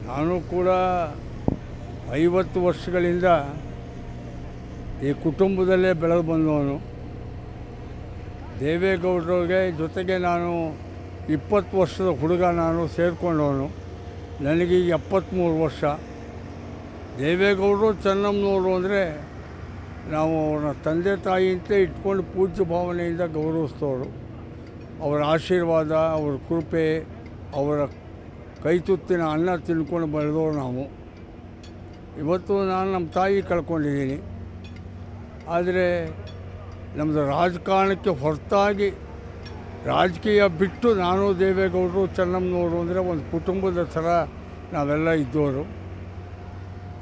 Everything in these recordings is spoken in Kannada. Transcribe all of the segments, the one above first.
ನಾನು ಕೂಡ 50 ವರ್ಷಗಳಿಂದ ಈ ಕುಟುಂಬದಲ್ಲೇ ಬೆಳೆದು ಬಂದವನು. ದೇವೇಗೌಡರಿಗೆ ಜೊತೆಗೆ ನಾನು 20 ವರ್ಷದ ಹುಡುಗ ನಾನು ಸೇರಿಕೊಂಡವನು. ನನಗೀಗ 73 ವರ್ಷ. ದೇವೇಗೌಡರು ಚೆನ್ನಮ್ಮನವರು ಅಂದರೆ ನಾವು ಅವ್ರನ್ನ ತಂದೆ ತಾಯಿ ಅಂತ ಇಟ್ಕೊಂಡು ಪೂಜ್ಯ ಭಾವನೆಯಿಂದ ಗೌರವಿಸ್ತವರು. ಅವರ ಆಶೀರ್ವಾದ, ಅವರ ಕೃಪೆ, ಅವರ ಕೈತುತ್ತಿನ ಅನ್ನ ತಿನ್ಕೊಂಡು ಬೆಳೆದವರು ನಾವು. ಇವತ್ತು ನಾನು ನಮ್ಮ ತಾಯಿ ಕಳ್ಕೊಂಡಿದ್ದೀನಿ. ಆದರೆ ನಮ್ಮದು ರಾಜಕಾರಣಕ್ಕೆ ಹೊರತಾಗಿ ರಾಜಕೀಯ ಬಿಟ್ಟು ನಾನು ದೇವೇಗೌಡರು ಚೆನ್ನಮ್ಮನವರು ಅಂದರೆ ಒಂದು ಕುಟುಂಬದ ಥರ ನಾವೆಲ್ಲ ಇದ್ದವರು.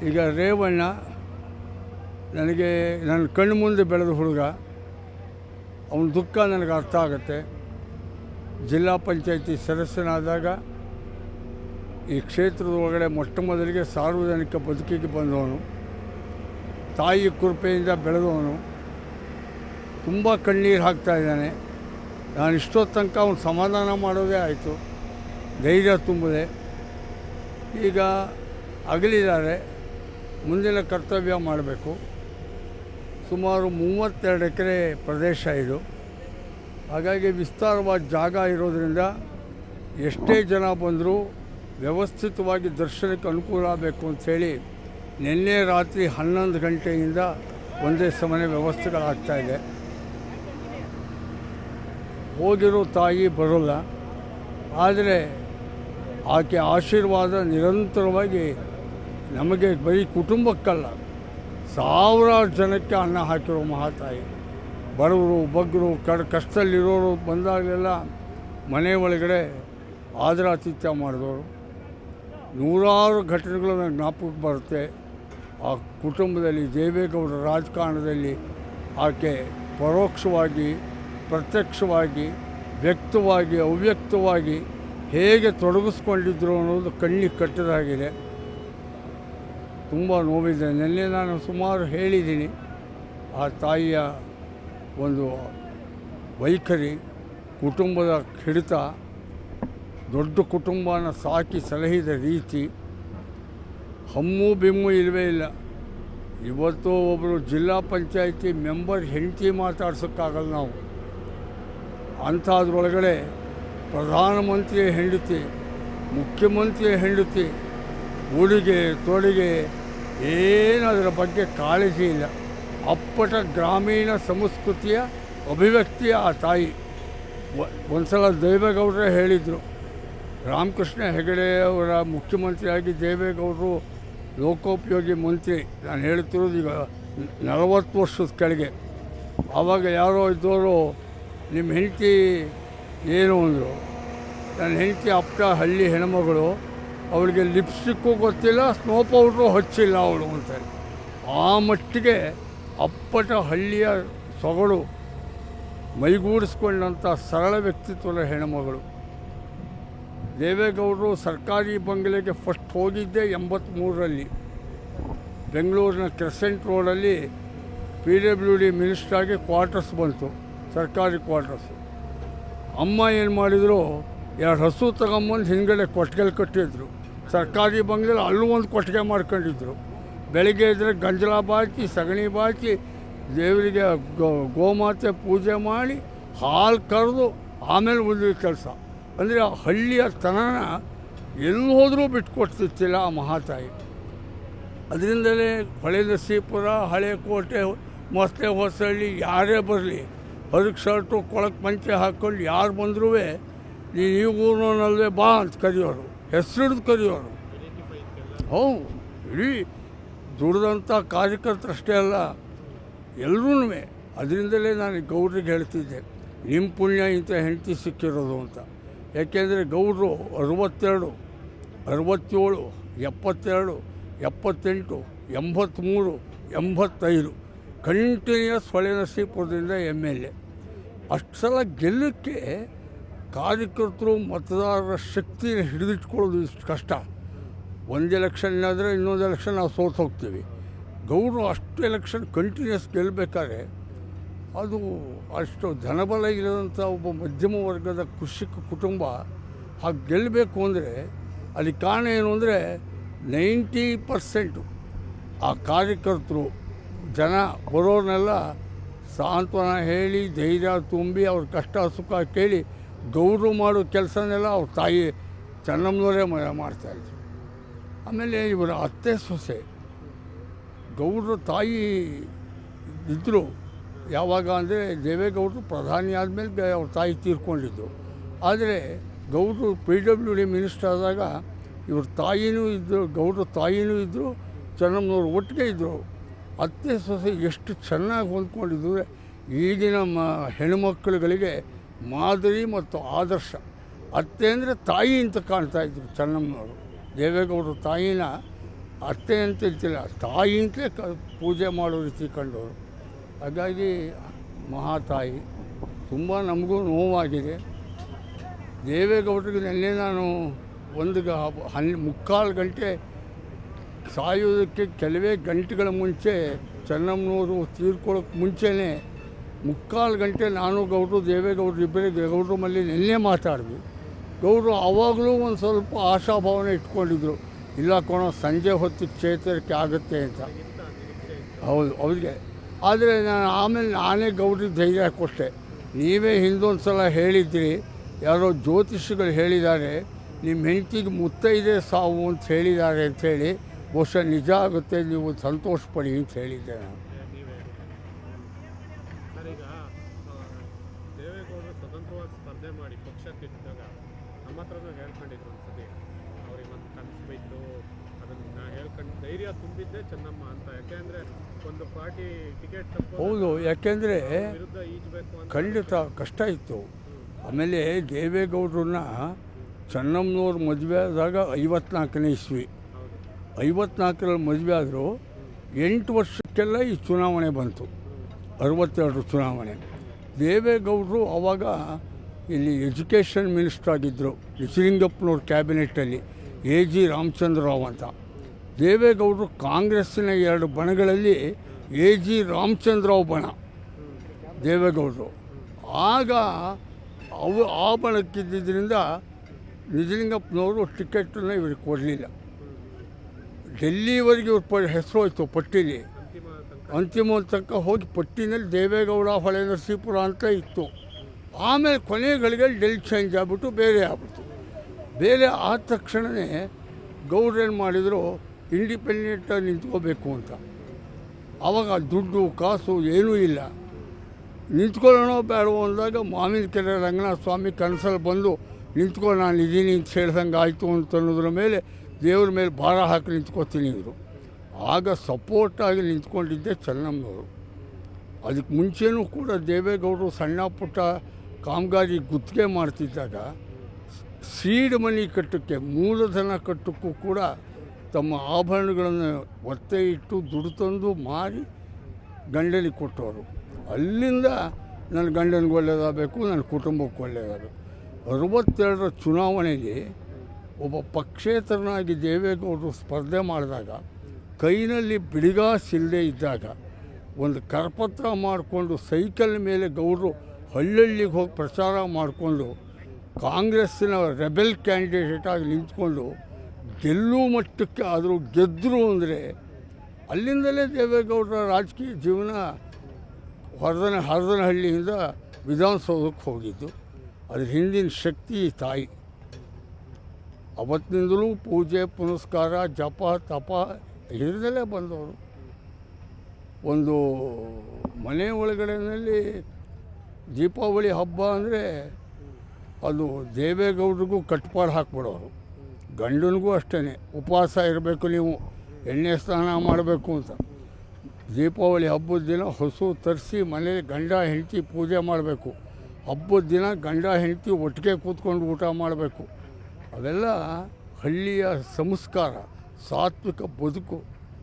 ಈಗ ರೇವಣ್ಣ ನನಗೆ ನನ್ನ ಕಣ್ಣು ಮುಂದೆ ಬೆಳೆದ ಹುಡುಗ. ಅವನ ದುಃಖ ನನಗೆ ಅರ್ಥ ಆಗುತ್ತೆ. ಜಿಲ್ಲಾ ಪಂಚಾಯತಿ ಸದಸ್ಯನಾದಾಗ ಈ ಕ್ಷೇತ್ರದ ಒಳಗಡೆ ಮೊಟ್ಟ ಮೊದಲಿಗೆ ಸಾರ್ವಜನಿಕ ಬದುಕಿಗೆ ಬಂದವನು. ತಾಯಿ ಕೃಪೆಯಿಂದ ಬೆಳೆದವನು. ತುಂಬ ಕಣ್ಣೀರು ಹಾಕ್ತಾಯಿದ್ದಾನೆ. ನಾನು ಇಷ್ಟೊತ್ತು ತನಕ ಅವನು ಸಮಾಧಾನ ಮಾಡೋದೇ ಆಯಿತು, ಧೈರ್ಯ ತುಂಬಿದೆ. ಈಗ ಅಗಲಿದ್ದಾರೆ, ಮುಂದಿನ ಕರ್ತವ್ಯ ಮಾಡಬೇಕು. ಸುಮಾರು 32 ಎಕರೆ ಪ್ರದೇಶ ಇದು. ಹಾಗಾಗಿ ವಿಸ್ತಾರವಾದ ಜಾಗ ಇರೋದರಿಂದ ಎಷ್ಟೇ ಜನ ಬಂದರೂ ವ್ಯವಸ್ಥಿತವಾಗಿ ದರ್ಶನಕ್ಕೆ ಅನುಕೂಲ ಆಗಬೇಕು ಅಂಥೇಳಿ ನಿನ್ನೆ ರಾತ್ರಿ 11 ಗಂಟೆಯಿಂದ ಒಂದೇ ಸಮನೆ ವ್ಯವಸ್ಥೆಗಳಾಗ್ತಾಯಿದೆ. ಹೋಗಿರೋ ತಾಯಿ ಬರೋಲ್ಲ, ಆದರೆ ಆಕೆ ಆಶೀರ್ವಾದ ನಿರಂತರವಾಗಿ ನಮಗೆ ಬರೀ ಕುಟುಂಬಕ್ಕಲ್ಲ, ಸಾವಿರಾರು ಜನಕ್ಕೆ ಅನ್ನ ಹಾಕಿರೋ ಮಹಾತಾಯಿ. ಬಡವರು ಬಗ್ಗರು ಕಷ್ಟದಲ್ಲಿರೋರು ಬಂದಾಗಲೆಲ್ಲ ಮನೆ ಒಳಗಡೆ ಆದರಾತಿಥ್ಯ ಮಾಡಿದವರು. ನೂರಾರು ಘಟನೆಗಳು ನನಗೆ ಜ್ಞಾಪಕಕ್ಕೆ ಬರುತ್ತೆ. ಆ ಕುಟುಂಬದಲ್ಲಿ ದೇವೇಗೌಡರ ರಾಜಕಾರಣದಲ್ಲಿ ಆಕೆ ಪರೋಕ್ಷವಾಗಿ, ಪ್ರತ್ಯಕ್ಷವಾಗಿ, ವ್ಯಕ್ತವಾಗಿ, ಅವ್ಯಕ್ತವಾಗಿ ಹೇಗೆ ತೊಡಗಿಸ್ಕೊಂಡಿದ್ರು ಅನ್ನೋದು ಕಣ್ಣಿಗೆ ಕಟ್ಟಿದಾಗಿದೆ. ತುಂಬ ನೋವಿದೆ. ನಿನ್ನೆ ನಾನು ಸುಮಾರು ಹೇಳಿದ್ದೀನಿ ಆ ತಾಯಿಯ ಒಂದು ವೈಖರಿ, ಕುಟುಂಬದ ಹಿಡಿತ, ದೊಡ್ಡ ಕುಟುಂಬನ ಸಾಕಿ ಸಲಹಿದ ರೀತಿ, ಹಮ್ಮು ಬಿಮ್ಮು ಇಲ್ಲವೇ ಇಲ್ಲ. ಇವತ್ತು ಒಬ್ಬರು ಜಿಲ್ಲಾ ಪಂಚಾಯತಿ ಮೆಂಬರ್ ಹೆಂಡತಿ ಮಾತಾಡ್ಸೋಕ್ಕಾಗಲ್ಲ ನಾವು. ಅಂಥದ್ರೊಳಗಡೆ ಪ್ರಧಾನಮಂತ್ರಿಯ ಹೆಂಡತಿ, ಮುಖ್ಯಮಂತ್ರಿಯ ಹೆಂಡತಿ, ಉಡುಗೆ ತೊಡುಗೆ ಏನು ಅದರ ಬಗ್ಗೆ ಕಾಳಜಿ ಇಲ್ಲ. ಅಪ್ಪಟ ಗ್ರಾಮೀಣ ಸಂಸ್ಕೃತಿಯ ಅಭಿವ್ಯಕ್ತಿಯ ಆ ತಾಯಿ. ಒಂದು ಸಲ ದೇವೇಗೌಡರೇ ಹೇಳಿದರು, ರಾಮಕೃಷ್ಣ ಹೆಗಡೆ ಅವರ ಮುಖ್ಯಮಂತ್ರಿಯಾಗಿ ದೇವೇಗೌಡರು ಲೋಕೋಪಯೋಗಿ ಮಂತ್ರಿ, ನಾನು ಹೇಳ್ತಿರೋದು ಈಗ 40 ವರ್ಷದ ಕೆಳಗೆ. ಆವಾಗ ಯಾರೋ ಇದ್ದವರು ನಿಮ್ಮ ಹೆಂಡತಿ ಏನು ಅಂದರು. ನನ್ನ ಹೆಂಡತಿ ಅಪ್ಪಟ ಹಳ್ಳಿ ಹೆಣ್ಮಗಳು, ಅವಳಿಗೆ ಲಿಪ್ಸ್ಟಿಕ್ಕು ಗೊತ್ತಿಲ್ಲ, ಸ್ನೋ ಪೌಡ್ರು ಹಚ್ಚಿಲ್ಲ ಅವಳು ಅಂತಾರೆ. ಆ ಮಟ್ಟಿಗೆ ಅಪ್ಪಟ ಹಳ್ಳಿಯ ಸೊಗಡು ಮೈಗೂಡಿಸ್ಕೊಂಡಂಥ ಸರಳ ವ್ಯಕ್ತಿತ್ವದ ಹೆಣ್ಮಗಳು. ದೇವೇಗೌಡರು ಸರ್ಕಾರಿ ಬಂಗಲೆಗೆ ಫಸ್ಟ್ ಹೋಗಿದ್ದೆ 83ರಲ್ಲಿ. ಬೆಂಗಳೂರಿನ ಕ್ರೆಸೆಂಟ್ ರೋಡಲ್ಲಿ PWD ಮಿನಿಸ್ಟ್ರಾಗಿ ಕ್ವಾರ್ಟರ್ಸ್ ಬಂತು, ಸರ್ಕಾರಿ ಕ್ವಾರ್ಟರ್ಸು. ಅಮ್ಮ ಏನು ಮಾಡಿದರು, 2 ಹಸು ತಗೊಂಬಂದು ಹಿಂದ್ಗಡೆ ಕೊಟ್ಟಿಗೆಲ್ಲಿ ಕಟ್ಟಿದ್ರು. ಸರ್ಕಾರಿ ಬಂಗಲೆಯಲ್ಲಿ ಅಲ್ಲೂ ಒಂದು ಕೊಟ್ಟಿಗೆ ಮಾಡ್ಕೊಂಡಿದ್ರು. ಬೆಳಗ್ಗೆ ಇದ್ದರೆ ಗಂಜಲ ಬಾಚಿ, ಸಗಣಿ ಬಾಚಿ, ದೇವರಿಗೆ ಗೋಮಾತೆ ಪೂಜೆ ಮಾಡಿ, ಹಾಲು ಕರೆದು ಆಮೇಲೆ ಉಳಿದ ಕೆಲಸ. ಅಂದರೆ ಆ ಹಳ್ಳಿಯ ತನನ ಎಲ್ಲಿ ಹೋದರೂ ಬಿಟ್ಕೊಡ್ತಿತ್ತಿಲ್ಲ ಆ ಮಹಾತಾಯಿ. ಅದರಿಂದಲೇ ಹೊಳೆ ನರಸೀಪುರ, ಹಳೆ ಕೋಟೆ, ಮೊಸಳೆ ಹೊಸಳ್ಳಿ ಯಾರೇ ಬರಲಿ ಹೊರಗೆ ಶರ್ಟು ಕೊಳಕ್ಕೆ ಪಂಚೆ ಹಾಕ್ಕೊಂಡು ಯಾರು ಬಂದರೂ ನೀನು ಈ ಊರಿನಲ್ವೇ ಬಾ ಅಂತ ಕರೆಯೋರು, ಹೆಸರಿಡ್ದು ಕರೆಯೋರು. ಹೌದು, ಇಡೀ ದುಡಿದಂಥ ಕಾರ್ಯಕರ್ತರಷ್ಟೇ ಅಲ್ಲ, ಎಲ್ಲರೂ. ಅದರಿಂದಲೇ ನಾನು ಗೌಡ್ರಿಗೆ ಹೇಳ್ತಿದ್ದೆ, ನಿಮ್ಮ ಪುಣ್ಯ ಇಂಥ ಹೆಂಡತಿ ಸಿಕ್ಕಿರೋದು ಅಂತ. ಯಾಕೆಂದರೆ ಗೌಡರು 62, 67, 72, 78, 83, 85 ಕಂಟಿನ್ಯೂಸ್ ಹೊಳೆ ನರಸೀಪುರದಿಂದ MLA. ಅಷ್ಟು ಸಲ ಗೆಲ್ಲಕ್ಕೆ ಕಾರ್ಯಕರ್ತರು ಮತದಾರರ ಶಕ್ತಿನ ಹಿಡಿದಿಟ್ಕೊಳ್ಳೋದು ಇಷ್ಟು ಕಷ್ಟ. ಒಂದು ಎಲೆಕ್ಷನ್ ಆದರೆ ಇನ್ನೊಂದು ಎಲೆಕ್ಷನ್ ನಾವು ಸೋತು ಹೋಗ್ತೀವಿ. ಗೌಡರು ಅಷ್ಟು ಎಲೆಕ್ಷನ್ ಕಂಟಿನ್ಯೂಸ್ ಗೆಲ್ಲಬೇಕಾದ್ರೆ ಅದು ಅಷ್ಟು ಧನಬಲ ಇರೋದಂಥ ಒಬ್ಬ ಮಧ್ಯಮ ವರ್ಗದ ಕೃಷಿಕ ಕುಟುಂಬ ಹಾಗೆ ಗೆಲ್ಲಬೇಕು ಅಂದರೆ ಅಲ್ಲಿ ಕಾರಣ ಏನು ಅಂದರೆ 90% ಆ ಕಾರ್ಯಕರ್ತರು ಜನ ಬರೋರ್ನೆಲ್ಲ ಸಾಂತ್ವನ ಹೇಳಿ ಧೈರ್ಯ ತುಂಬಿ ಅವ್ರ ಕಷ್ಟ ಸುಖ ಕೇಳಿ ಗೌರವ ಮಾಡೋ ಕೆಲಸನೆಲ್ಲ ಅವ್ರ ತಾಯಿ ಚೆನ್ನಮ್ಮನವರೇ ಮಾಡ್ತಾಯಿದ್ರು. ಆಮೇಲೆ ಇವರ ಅತ್ತೆ ಸೊಸೆ ಗೌಡ್ರ ತಾಯಿ ಇದ್ದರು. ಯಾವಾಗ ಅಂದರೆ ದೇವೇಗೌಡರು ಪ್ರಧಾನಿ ಆದಮೇಲೆ ಅವ್ರ ತಾಯಿ ತೀರ್ಕೊಂಡಿದ್ದು. ಆದರೆ ಗೌಡ್ರು PWD ಮಿನಿಸ್ಟರ್ ಆದಾಗ ಇವ್ರ ತಾಯಿನೂ ಇದ್ದರು, ಗೌಡ್ರ ತಾಯಿನೂ ಇದ್ದರು, ಚೆನ್ನಮ್ಮನವ್ರು ಒಟ್ಟಿಗೆ ಇದ್ದರು. ಅತ್ತೆ ಸೊಸೆ ಎಷ್ಟು ಚೆನ್ನಾಗಿ ಹೊಂದ್ಕೊಂಡಿದ್ದು ಈಗಿನ ಹೆಣ್ಣುಮಕ್ಕಳುಗಳಿಗೆ ಮಾದರಿ ಮತ್ತು ಆದರ್ಶ. ಅತ್ತೆ ಅಂದರೆ ತಾಯಿ ಅಂತ ಕಾಣ್ತಾಯಿದ್ರು ಚೆನ್ನಮ್ಮನವರು. ದೇವೇಗೌಡರ ತಾಯಿನ ಅತ್ತೆ ಅಂತ ಹೇಳ್ತಿಲ್ಲ, ತಾಯಿ ಅಂತಲೇ ಪೂಜೆ ಮಾಡೋ ರೀತಿ ಕಂಡವರು. ಹಾಗಾಗಿ ಮಹಾತಾಯಿ ತುಂಬ ನಮಗೂ ನೋವಾಗಿದೆ. ದೇವೇಗೌಡರಿಗೆ ನೆನ್ನೆ ನಾನು ಒಂದು 3/4 ಗಂಟೆ ಸಾಯೋದಕ್ಕೆ ಕೆಲವೇ ಗಂಟೆಗಳ ಮುಂಚೆ ಚೆನ್ನಮ್ಮನವರು ತೀರ್ಕೊಳ್ಳೋಕ್ಕೆ ಮುಂಚೆನೇ 3/4 ಗಂಟೆ ನಾನು ಗೌಡರು ದೇವೇಗೌಡರು ಇಬ್ಬರೇ ಗೌಡ್ರ ಮೇಲೆ ನೆನ್ನೆ ಮಾತಾಡಿದ್ವಿ. ಗೌಡರು ಆವಾಗಲೂ ಒಂದು ಸ್ವಲ್ಪ ಆಶಾಭಾವನೆ ಇಟ್ಕೊಂಡಿದ್ರು, ಇಲ್ಲ ಕೊನೋ ಸಂಜೆ ಹೊತ್ತಿಗೆ ಚೇತರಿಕೆ ಆಗುತ್ತೆ ಅಂತ. ಹೌದು ಅವ್ರಿಗೆ. ಆದರೆ ಆಮೇಲೆ ನಾನೇ ಗೌಡ್ರಿಗೆ ಧೈರ್ಯ ಕೊಟ್ಟೆ. ನೀವೇ ಹಿಂದೊಂದು ಸಲ ಹೇಳಿದ್ರಿ, ಯಾರೋ ಜ್ಯೋತಿಷಿಗಳು ಹೇಳಿದ್ದಾರೆ ನಿಮ್ಮ ಹೆಂಡತಿಗೆ ಮುತ್ತೈದೆ ಸಾವು ಅಂತ ಹೇಳಿದ್ದಾರೆ ಅಂಥೇಳಿ, ಬಹುಶಃ ನಿಜ ಆಗುತ್ತೆ, ನೀವು ಸಂತೋಷ ಪಡಿ ಅಂತ ಹೇಳಿದ್ದೆ ನಾನು. ಈಗ ದೇವೇಗೌಡರು ಸ್ವತಂತ್ರವಾಗಿ ಸ್ಪರ್ಧೆ ಮಾಡಿ ಪಕ್ಷಕ್ಕೆ ಇದ್ದಾಗ ನಮ್ಮ ಹತ್ರನೂ ಹೇಳ್ಕೊಂಡಿದ್ರು ಒಂದ್ಸತಿ, ಅವ್ರಿಗೆ ಒಂದು ಕನಸು ಬೈತು, ಅದನ್ನು ಹೇಳ್ಕೊಂಡು ಧೈರ್ಯ ತುಂಬಿದ್ದೆ ಚೆನ್ನಮ್ಮ ಅಂತ. ಯಾಕೆಂದರೆ ಒಂದು ಪಾರ್ಟಿ ಟಿಕೆಟ್ ಹೌದು, ಯಾಕೆಂದರೆ ವಿರುದ್ಧ ಈಜಬೇಕು ಅಂತ ಖಂಡಿತ ಕಷ್ಟ ಇತ್ತು. ಆಮೇಲೆ ದೇವೇಗೌಡರನ್ನ ಚೆನ್ನಮ್ಮನವ್ರು ಮದುವೆ ಆದಾಗ 54ನೇ ಇಸ್ವಿ, 54ರಲ್ಲಿ ಮದುವೆ ಆದರು. 8 ವರ್ಷಕ್ಕೆಲ್ಲ ಈ ಚುನಾವಣೆ ಬಂತು, 62 ಚುನಾವಣೆ. ದೇವೇಗೌಡರು ಆವಾಗ ಇಲ್ಲಿ ಎಜುಕೇಷನ್ ಮಿನಿಸ್ಟರ್ ಆಗಿದ್ದರು ನಿಜಲಿಂಗಪ್ಪನವ್ರ ಕ್ಯಾಬಿನೆಟ್ಟಲ್ಲಿ, AG ರಾಮಚಂದ್ರ ರಾವ್ ಅಂತ. ದೇವೇಗೌಡರು ಕಾಂಗ್ರೆಸ್ಸಿನ 2 ಬಣಗಳಲ್ಲಿ AG ರಾಮಚಂದ್ರ ರಾವ್ ಬಣ ದೇವೇಗೌಡರು. ಆಗ ಆ ಬಣಕ್ಕಿದ್ದರಿಂದ ನಿಜಲಿಂಗಪ್ಪನವರು ಟಿಕೆಟನ್ನು ಇವ್ರಿಗೆ ಕೊಡಲಿಲ್ಲ. ಡೆಲ್ಲಿವರೆಗೆ ಇವ್ರ ಹೆಸರು ಹೋಯ್ತು ಪಟ್ಟಿಲಿ, ಅಂತಿಮ ತನಕ ಹೋಗಿ ಪಟ್ಟಿನಲ್ಲಿ ದೇವೇಗೌಡ ಹೊಳೆ ನರಸೀಪುರ ಅಂತ ಇತ್ತು. ಆಮೇಲೆ ಕೊನೆಗಳಿಗೆ ಡೆಲ್ಲಿ ಚೇಂಜ್ ಆಗಿಬಿಟ್ಟು ಬೇರೆ ಆಗ್ಬಿಡ್ತು. ಬೇರೆ ಆದ ತಕ್ಷಣವೇ ಗೌಡ್ರೇನು ಮಾಡಿದರು, ಇಂಡಿಪೆಂಡೆಂಟಾಗಿ ನಿಂತ್ಕೋಬೇಕು ಅಂತ. ಆವಾಗ ದುಡ್ಡು ಕಾಸು ಏನೂ ಇಲ್ಲ, ನಿಂತ್ಕೊಳ್ಳೋಣ ಬೇಡವೋ ಅಂದಾಗ ಮಾವಿನಕೆರೆ ರಂಗನಾಥ ಸ್ವಾಮಿ ಕನಸಲ್ಲಿ ಬಂದು ನಿಂತ್ಕೊ ನಾನು ಇದ್ದೀನಿ ಅಂತ ಹೇಳ್ದಂಗೆ ಆಯಿತು ಅಂತ ಅನ್ನೋದ್ರ ಮೇಲೆ ದೇವ್ರ ಮೇಲೆ ಭಾರ ಹಾಕಿ ನಿಂತ್ಕೋತೀನಿ ಇವರು. ಆಗ ಸಪೋರ್ಟಾಗಿ ನಿಂತ್ಕೊಂಡಿದ್ದೆ ಚೆನ್ನಮ್ಮನವರು. ಅದಕ್ಕೆ ಮುಂಚೆನೂ ಕೂಡ ದೇವೇಗೌಡರು ಸಣ್ಣ ಪುಟ್ಟ ಕಾಮಗಾರಿ ಗುತ್ತಿಗೆ ಮಾಡ್ತಿದ್ದಾಗ ಸೀಡ್ ಮನಿ ಕಟ್ಟಕ್ಕೆ, ಮೂಲಧನ ಕಟ್ಟಕ್ಕೂ ಕೂಡ ತಮ್ಮ ಆಭರಣಗಳನ್ನು ಒತ್ತೆ ಇಟ್ಟು ದುಡ್ಡು ತಂದು ಮಾರಿ ಗಂಡನಿಗೆ ಕೊಟ್ಟವರು. ಅಲ್ಲಿಂದ ನನ್ನ ಗಂಡನಿಗೆ ಒಳ್ಳೆಯದಾಗಬೇಕು, ನನ್ನ ಕುಟುಂಬಕ್ಕೆ ಒಳ್ಳೆಯದಾಗಬೇಕು. 62ರ ಚುನಾವಣೆಗೆ ಒಬ್ಬ ಪಕ್ಷೇತರನಾಗಿ ದೇವೇಗೌಡರು ಸ್ಪರ್ಧೆ ಮಾಡಿದಾಗ ಕೈನಲ್ಲಿ ಬಿಡಿಗಾಸಿಲ್ಲದೆ ಇದ್ದಾಗ ಒಂದು ಕರಪತ್ರ ಮಾಡಿಕೊಂಡು ಸೈಕಲ್ ಮೇಲೆ ಗೌಡರು ಹಳ್ಳಿಗೆ ಹೋಗಿ ಪ್ರಚಾರ ಮಾಡಿಕೊಂಡು ಕಾಂಗ್ರೆಸ್ಸಿನ ರೆಬೆಲ್ ಕ್ಯಾಂಡಿಡೇಟಾಗಿ ನಿಂತ್ಕೊಂಡು ಗೆಲ್ಲುವ ಮಟ್ಟಕ್ಕೆ ಆದರೂ ಗೆದ್ದರು ಅಂದರೆ ಅಲ್ಲಿಂದಲೇ ದೇವೇಗೌಡರ ರಾಜಕೀಯ ಜೀವನ ಹರದನಹಳ್ಳಿಯಿಂದ ವಿಧಾನಸೌಧಕ್ಕೆ ಹೋಗಿದ್ದು. ಅದ್ರ ಹಿಂದಿನ ಶಕ್ತಿ ತಾಯಿ. ಅವತ್ತಿನಿಂದಲೂ ಪೂಜೆ ಪುನಸ್ಕಾರ ಜಪ ತಪ ಹಿರಿದಲ್ಲೇ ಬಂದವರು. ಒಂದು ಮನೆ ಒಳಗಡೆಯಲ್ಲಿ ದೀಪಾವಳಿ ಹಬ್ಬ ಅಂದರೆ ಅದು ದೇವೇಗೌಡರಿಗೂ ಕಟ್ಪಾಡು ಹಾಕ್ಬಿಡೋರು, ಗಂಡನಿಗೂ ಅಷ್ಟೇ ಉಪವಾಸ ಇರಬೇಕು, ನೀವು ಎಣ್ಣೆ ಸ್ನಾನ ಮಾಡಬೇಕು ಅಂತ. ದೀಪಾವಳಿ ಹಬ್ಬದ ದಿನ ಹಸು ತರಿಸಿ ಮನೇಲಿ ಗಂಡ ಹೆಂಡತಿ ಪೂಜೆ ಮಾಡಬೇಕು. ಹಬ್ಬದ ದಿನ ಗಂಡ ಹೆಂಡತಿ ಒಟ್ಟಿಗೆ ಕೂತ್ಕೊಂಡು ಊಟ ಮಾಡಬೇಕು. ಅವೆಲ್ಲ ಹಳ್ಳಿಯ ಸಂಸ್ಕಾರ, ಸಾತ್ವಿಕ ಬದುಕು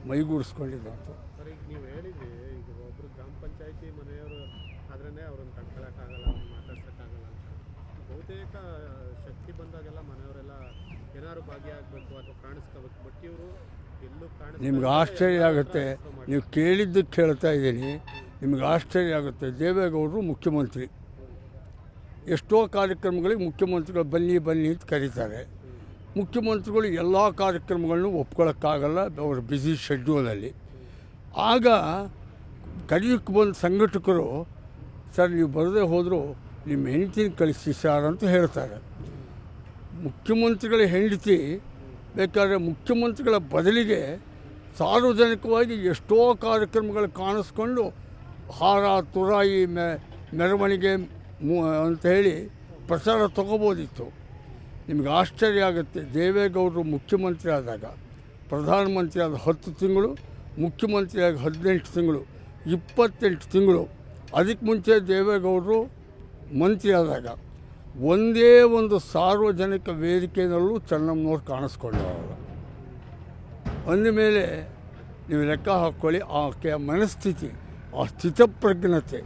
ಮೈಗೂಡಿಸ್ಕೊಂಡಿದ್ದಂಥ. ಸರ್, ಈಗ ನೀವು ಹೇಳಿದ್ರಿ, ಈಗ ಒಬ್ಬರು ಗ್ರಾಮ ಪಂಚಾಯತಿ ಮನೆಯವರು ಆದ್ರೇ ಅವ್ರನ್ನ ಕಳ್ಕೊಳ್ಳೋಕ್ಕಾಗಲ್ಲ, ಅವ್ರನ್ನ ಮಾತಾಡ್ಸೋಕ್ಕಾಗಲ್ಲ ಅಂತ. ಬಹುತೇಕ ಶಕ್ತಿ ಬಂದಾಗೆಲ್ಲ ಮನೆಯವರೆಲ್ಲ ಏನಾದ್ರು ಭಾಗಿಯಾಗಬೇಕು ಅಥವಾ ಕಾಣಿಸ್ಕೋಬೇಕು. ಬಟ್ ಇವರು ಎಲ್ಲೂ ನಿಮ್ಗೆ ಆಶ್ಚರ್ಯ ಆಗುತ್ತೆ, ನೀವು ಕೇಳಿದ್ದಕ್ಕೆ ಹೇಳ್ತಾ ಇದ್ದೀನಿ, ನಿಮ್ಗೆ ಆಶ್ಚರ್ಯ ಆಗುತ್ತೆ. ದೇವೇಗೌಡರು ಮುಖ್ಯಮಂತ್ರಿ, ಎಷ್ಟೋ ಕಾರ್ಯಕ್ರಮಗಳಿಗೆ ಮುಖ್ಯಮಂತ್ರಿಗಳು ಬನ್ನಿ ಬನ್ನಿ ಅಂತ ಕರೀತಾರೆ. ಮುಖ್ಯಮಂತ್ರಿಗಳು ಎಲ್ಲ ಕಾರ್ಯಕ್ರಮಗಳನ್ನು ಒಪ್ಕೊಳ್ಳೋಕ್ಕಾಗಲ್ಲ ಅವ್ರ ಬ್ಯುಸಿ ಶೆಡ್ಯೂಲಲ್ಲಿ. ಆಗ ಕರೆಯಕ್ಕೆ ಬಂದ ಸಂಘಟಕರು, ಸರ್ ನೀವು ಬರದೇ ಹೋದರೂ ನಿಮ್ಮ ಹೆಂಡತಿನ ಕಳಿಸಿ ಸರ್ ಅಂತ ಹೇಳ್ತಾರೆ. ಮುಖ್ಯಮಂತ್ರಿಗಳ ಹೆಂಡತಿ ಬೇಕಾದರೆ ಮುಖ್ಯಮಂತ್ರಿಗಳ ಬದಲಿಗೆ ಸಾರ್ವಜನಿಕವಾಗಿ ಎಷ್ಟೋ ಕಾರ್ಯಕ್ರಮಗಳು ಕಾಣಿಸ್ಕೊಂಡು ಹಾರ ತುರಾಯಿ ಮೆರವಣಿಗೆ ಅಂತ ಹೇಳಿ ಪ್ರಚಾರ ತಗೋಬೋದಿತ್ತು. ನಿಮಗೆ ಆಶ್ಚರ್ಯ ಆಗುತ್ತೆ, ದೇವೇಗೌಡರು ಮುಖ್ಯಮಂತ್ರಿ ಆದಾಗ ಪ್ರಧಾನಮಂತ್ರಿ ಆದ 10 ತಿಂಗಳು, ಮುಖ್ಯಮಂತ್ರಿ ಆಗಿ 18 ತಿಂಗಳು, 28 ತಿಂಗಳು. ಅದಕ್ಕೆ ಮುಂಚೆ ದೇವೇಗೌಡರು ಮಂತ್ರಿ ಆದಾಗ ಒಂದೇ ಒಂದು ಸಾರ್ವಜನಿಕ ವೇದಿಕೆಯಲ್ಲೂ ಚೆನ್ನಮ್ಮನವ್ರು ಕಾಣಿಸ್ಕೊಂಡವರಲ್ಲ. ಅಂದಮೇಲೆ ನೀವು ಲೆಕ್ಕ ಹಾಕ್ಕೊಳ್ಳಿ, ಆಕೆಯ ಮನಸ್ಥಿತಿ, ಆ ಸ್ಥಿತಪ್ರಜ್ಞತೆ